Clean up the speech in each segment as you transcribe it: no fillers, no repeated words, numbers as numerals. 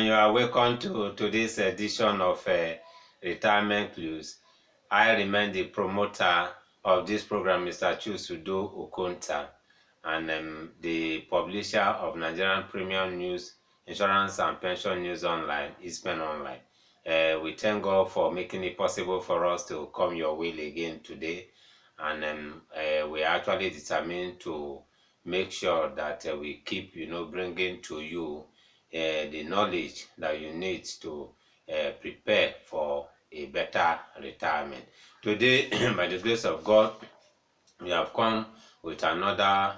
and you are welcome to this edition of Retirement Clues. I remain the promoter of this program, Mr. Chusudo Okonta, and the publisher of Nigerian Premium News, Insurance and Pension News Online, ISPEN Online. We thank God for making it possible for us to come your way again today, and we are actually determined to make sure that we keep, bringing to you the knowledge that you need to prepare for a better retirement. Today, by the grace of God, we have come with another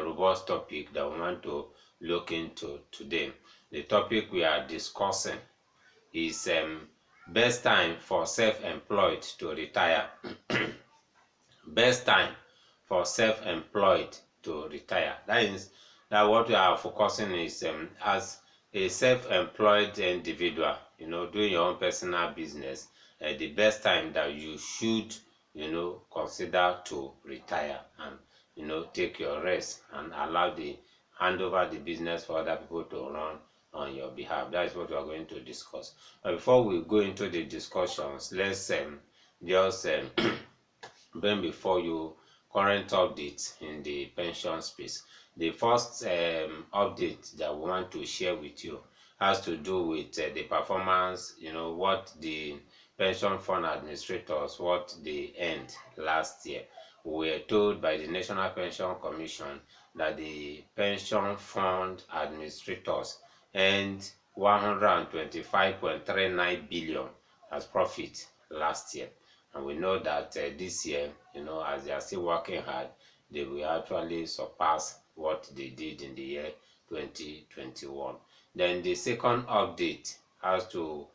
robust topic that we want to look into today. The topic we are discussing is best time for self-employed to retire. Best time for self-employed to retire. That is that what we are focusing is as a self-employed individual, doing your own personal business, the best time that you should, consider to retire and, take your rest and allow the hand over the business for other people to run on your behalf. That is what we are going to discuss. But before we go into the discussions, let's just bring before you current updates in the pension space. The first update that we want to share with you has to do with the performance, what the pension fund administrators, what they earned last year. We were told by the National Pension Commission that the pension fund administrators earned 125.39 billion as profit last year. And we know that this year, as they are still working hard, they will actually surpass what they did in the year 2021. Then the second update has to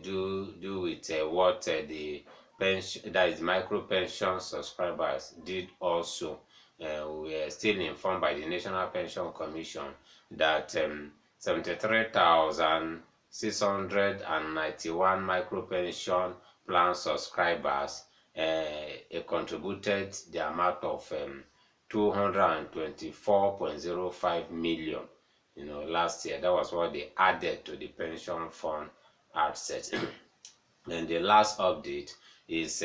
do with what the pension, that is micro pension subscribers, did also. We are still informed by the National Pension Commission that 73,691 micro pension plan subscribers contributed the amount of 224.05 million, last year. That was what they added to the pension fund asset. Then the last update is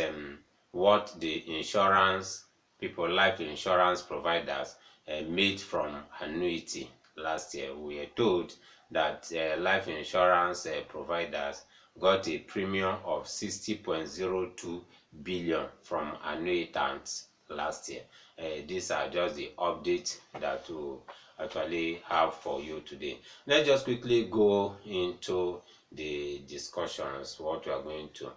what the insurance people, life insurance providers, made from annuity last year. We are told that life insurance providers got a premium of 60.02 billion from annuitants last year. These are just the updates that we actually have for you today. Let's just quickly go into the discussions, what we are going to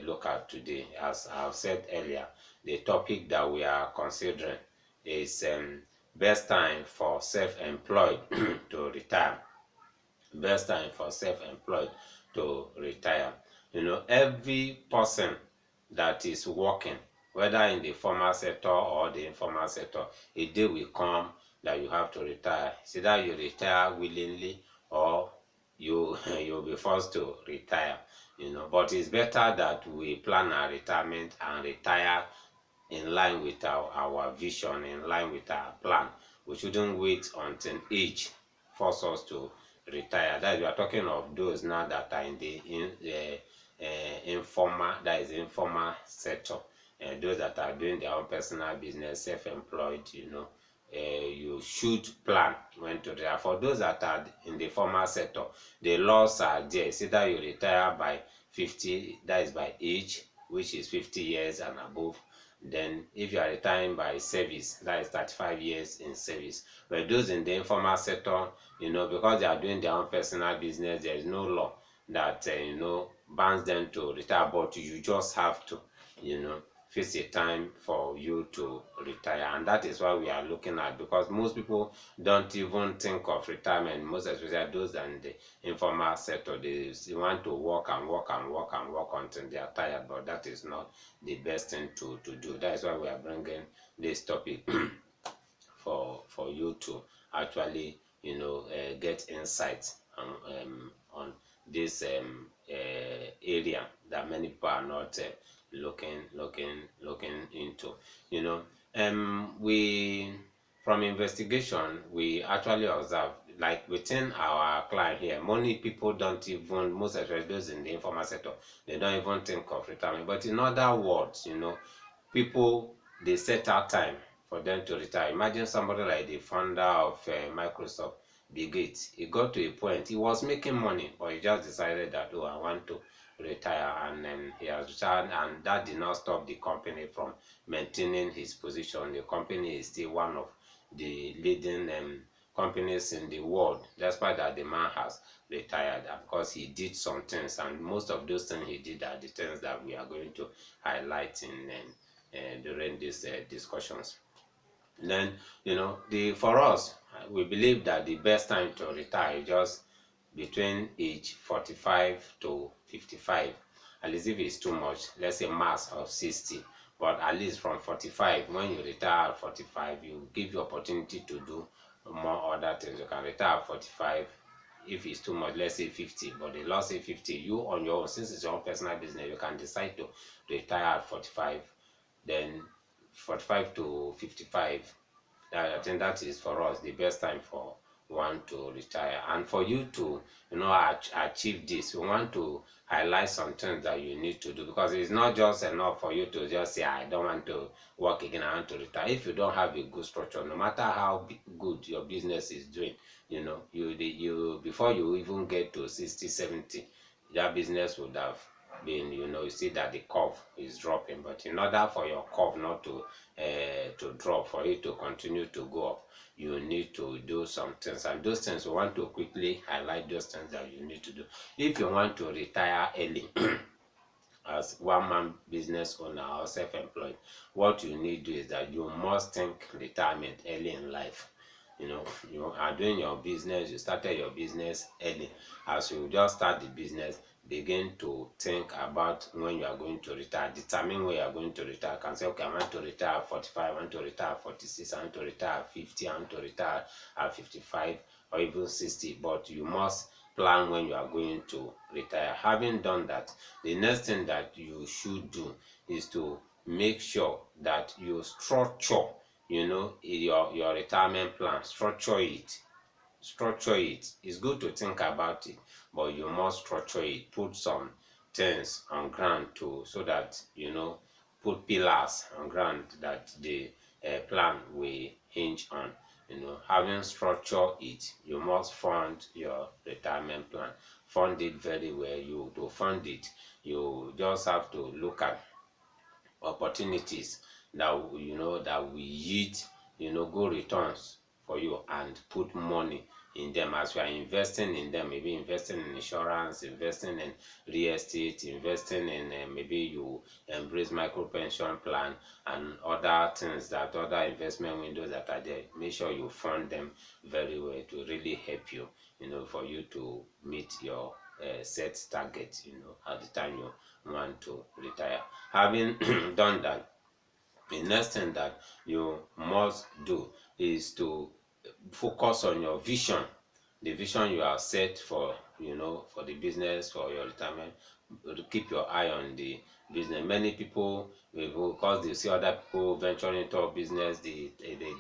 look at today. As I've said earlier, the topic that we are considering is best time for self-employed to retire. Best time for self-employed to retire. Every person that is working, whether in the formal sector or the informal sector, a day will come that you have to retire. It's either you retire willingly or you'll be forced to retire. But it's better that we plan our retirement and retire in line with our vision, in line with our plan. We shouldn't wait until age force us to retire. That is, we are talking of those now that are in the informal sector, and those that are doing their own personal business, self-employed. You should plan when to retire. For those that are in the formal sector, the laws are there. It's either you retire by 50, that is by age, which is 50 years and above. Then if you are retiring by service, that is 35 years in service. But those in the informal sector, because they are doing their own personal business, there is no law that bans them to retire, but you just have to fix a time for you to retire. And that is what we are looking at, because most people don't even think of retirement, most especially those in the informal sector. They want to work and work and work and work until they are tired, but that is not the best thing to do. That is why we are bringing this topic for you to actually get insight on this area that many people are not looking into. We, from investigation, we actually observe like within our client here, many people don't even, most especially those in the informal sector, they don't even think of retirement. But in other words, people, they set out time for them to retire. Imagine somebody like the founder of Microsoft, Bill Gates. He got to a point, he was making money, but he just decided that, oh, I want to retire, and then he has retired, and that did not stop the company from maintaining his position. The company is still one of the leading companies in the world, despite that the man has retired, and because he did some things, and most of those things he did are the things that we are going to highlight in during these discussions. Then, for us, we believe that the best time to retire is just between age 45 to 55. At least if it's too much, let's say max of 60. But at least from 45, when you retire at 45, you give you opportunity to do more other things. You can retire at 45. If it's too much, let's say 50. But the law say 50. You on your own, since it's your own personal business, you can decide to retire at 45. Then 45 to 55, I think that is for us the best time for one to retire. And for you to achieve this, we want to highlight some things that you need to do, because it's not just enough for you to just say, I don't want to work again, I want to retire. If you don't have a good structure, no matter how good your business is doing, you before you even get to 60, 70, that business would have been, you see that the curve is dropping. But in order for your curve not to drop, for it to continue to go up, you need to do some things, and those things we want to quickly highlight. Those things that you need to do if you want to retire early as one-man business owner or self-employed. What you need to do is that you must think retirement early in life. You are doing your business, you started your business early. As you just start the business, begin to think about when you are going to retire. Determine when you are going to retire. You can say, okay, I want to retire at 45, I want to retire at 46, I want to retire at 50, I want to retire at 55, or even 60. But you must plan when you are going to retire. Having done that, the next thing that you should do is to make sure that you structure your retirement plan. Structure it. It's good to think about it, but you must structure it. Put some things on ground too, so that put pillars on ground that the plan will hinge on. Having structure it, you must fund your retirement plan. Fund it very well. To fund it, you just have to look at opportunities that will yield good returns for you, and put money in them. As you are investing in them, maybe investing in insurance, investing in real estate, investing in maybe you embrace micro pension plan and other things, that other investment windows that are there. Make sure you fund them very well to really help you, for you to meet your set target, at the time you want to retire. Having done that, the next thing that you must do is to focus on your vision, the vision you have set for for the business, for your retirement. Keep your eye on the business. Many people, because they see other people venturing into a business, they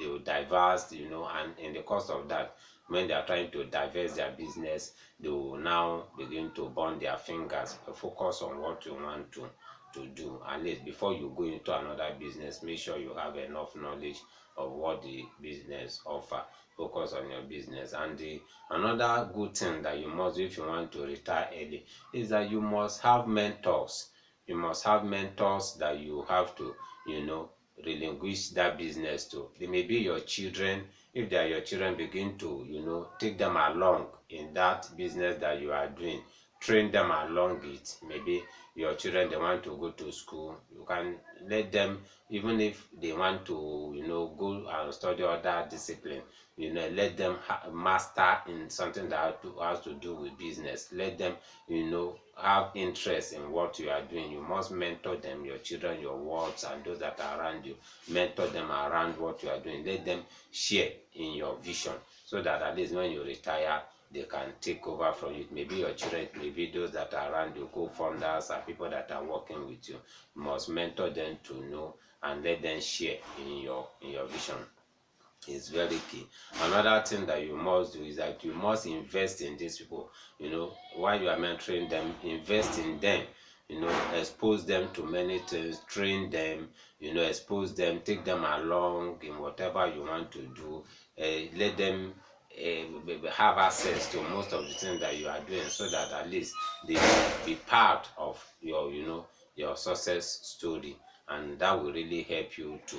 will diverse, and in the course of that, when they are trying to diverse their business, they will now begin to burn their fingers. Focus on what you want to do. At least before you go into another business, make sure you have enough knowledge of what the business offer. Focus on your business. And another good thing that you must do if you want to retire early is that you must have mentors. You must have mentors that you have to relinquish that business to. They may be your children. If they are your children, begin to take them along in that business that you are doing. Train them along it. Maybe your children, they want to go to school, you can let them, even if they want to go and study other discipline, let them master in something that has to do with business. Let them have interest in what you are doing. You must mentor them, your children, your wards, and those that are around you. Mentor them around what you are doing. Let them share in your vision, so that at least when you retire, they can take over from you. Maybe your children, maybe those that are around you, co-founders, and people that are working with you. You must mentor them to know, and let them share in your vision. is very key. Another thing that you must do is that you must invest in these people. While you are mentoring them, invest in them. Expose them to many things, train them. Expose them, take them along in whatever you want to do. Let them have access to most of the things that you are doing, so that at least they will be part of your success story, and that will really help you to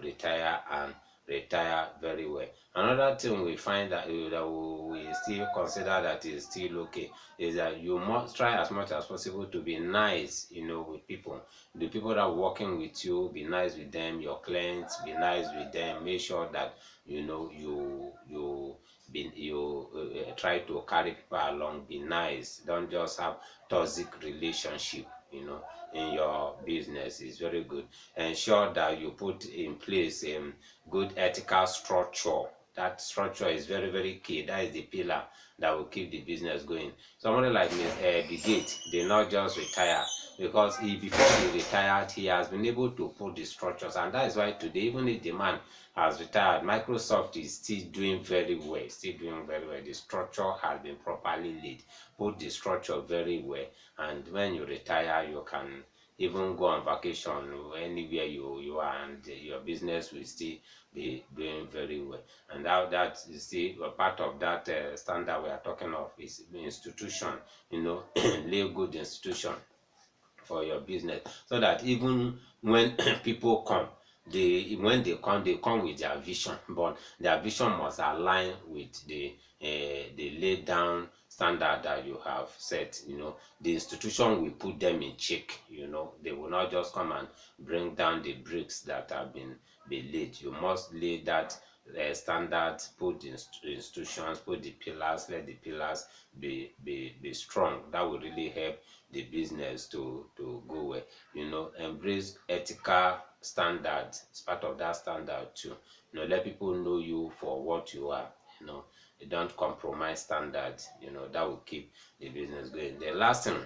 retire, and retire very well. Another thing we find that we still consider that is still okay is that you must try as much as possible to be nice, with people. The people that are working with you, be nice with them. Your clients, be nice with them. Make sure that you try to carry people along. Be nice. Don't just have toxic relationship. In your business is very good. Ensure that you put in place good ethical structure. That structure is very, very key. That is the pillar that will keep the business going. Somebody like Bill Gates did not just retire, because before he retired, he has been able to put the structures, and that is why today, even if the man has retired, Microsoft is still doing very well. Still doing very well. The structure has been properly laid. Put the structure very well, and when you retire, you can even go on vacation anywhere you are, and your business will still be doing very well. And that is still a part of that standard we are talking of, is institution. Lay good institution for your business, so that even when people come, when they come with their vision, but their vision must align with the laid down standard that you have set. The institution will put them in check. They will not just come and bring down the bricks that have been laid. You must lay that standards, put the institutions, put the pillars, let the pillars be strong. That will really help the business to go well. Embrace ethical standards. It's part of that standard too. Let people know you for what you are. You don't compromise standards. That will keep the business going. The last thing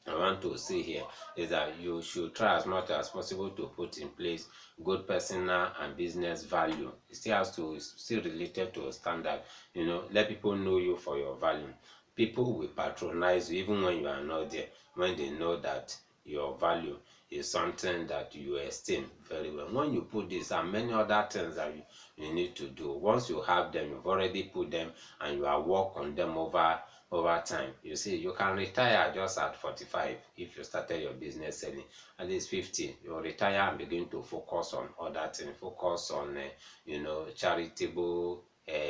I want to say here is that you should try as much as possible to put in place good personal and business value. It still has to, it's still related to a standard. Let people know you for your value. People will patronize you even when you are not there, when they know that your value is something that you esteem very well. When you put this and many other things that you need to do, once you have them, you've already put them, and you are work on them over time. You see, you can retire just at 45 if you started your business selling. At least 50, you'll retire and begin to focus on other things. Focus on, charitable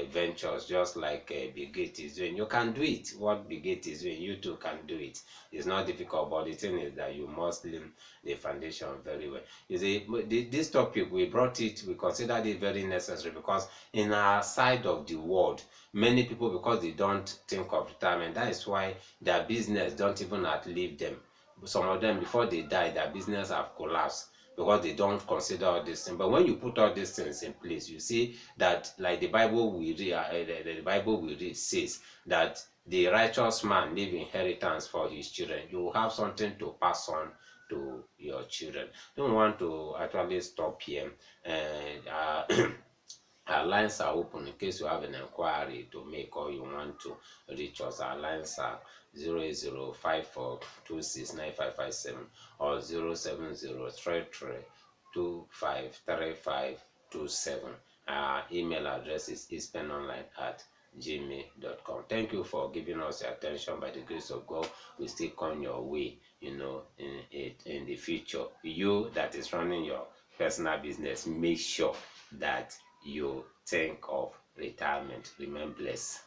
ventures, just like Bill Gates is doing. You can do it. What Bill Gates is doing, you too can do it. It's not difficult, but the thing is that you must lay the foundation very well. You see, this topic, we brought it, we considered it very necessary, because in our side of the world, many people, because they don't think of retirement, that is why their business don't even outlive them. Some of them, before they die, their business have collapsed, because they don't consider all these things. But when you put all these things in place, you see that, like the Bible we read, the Bible we read says that the righteous man leave inheritance for his children. You have something to pass on to your children. Don't want to actually stop here. And our lines are open in case you have an inquiry to make, or you want to reach us. Our lines are 08054269557 or 07033253527. Our email address is ispenonline@gmail.com. Thank you for giving us your attention. By the grace of God, we still come your way, in the future. You that is running your personal business, make sure that you think of retirement. Remain blessed.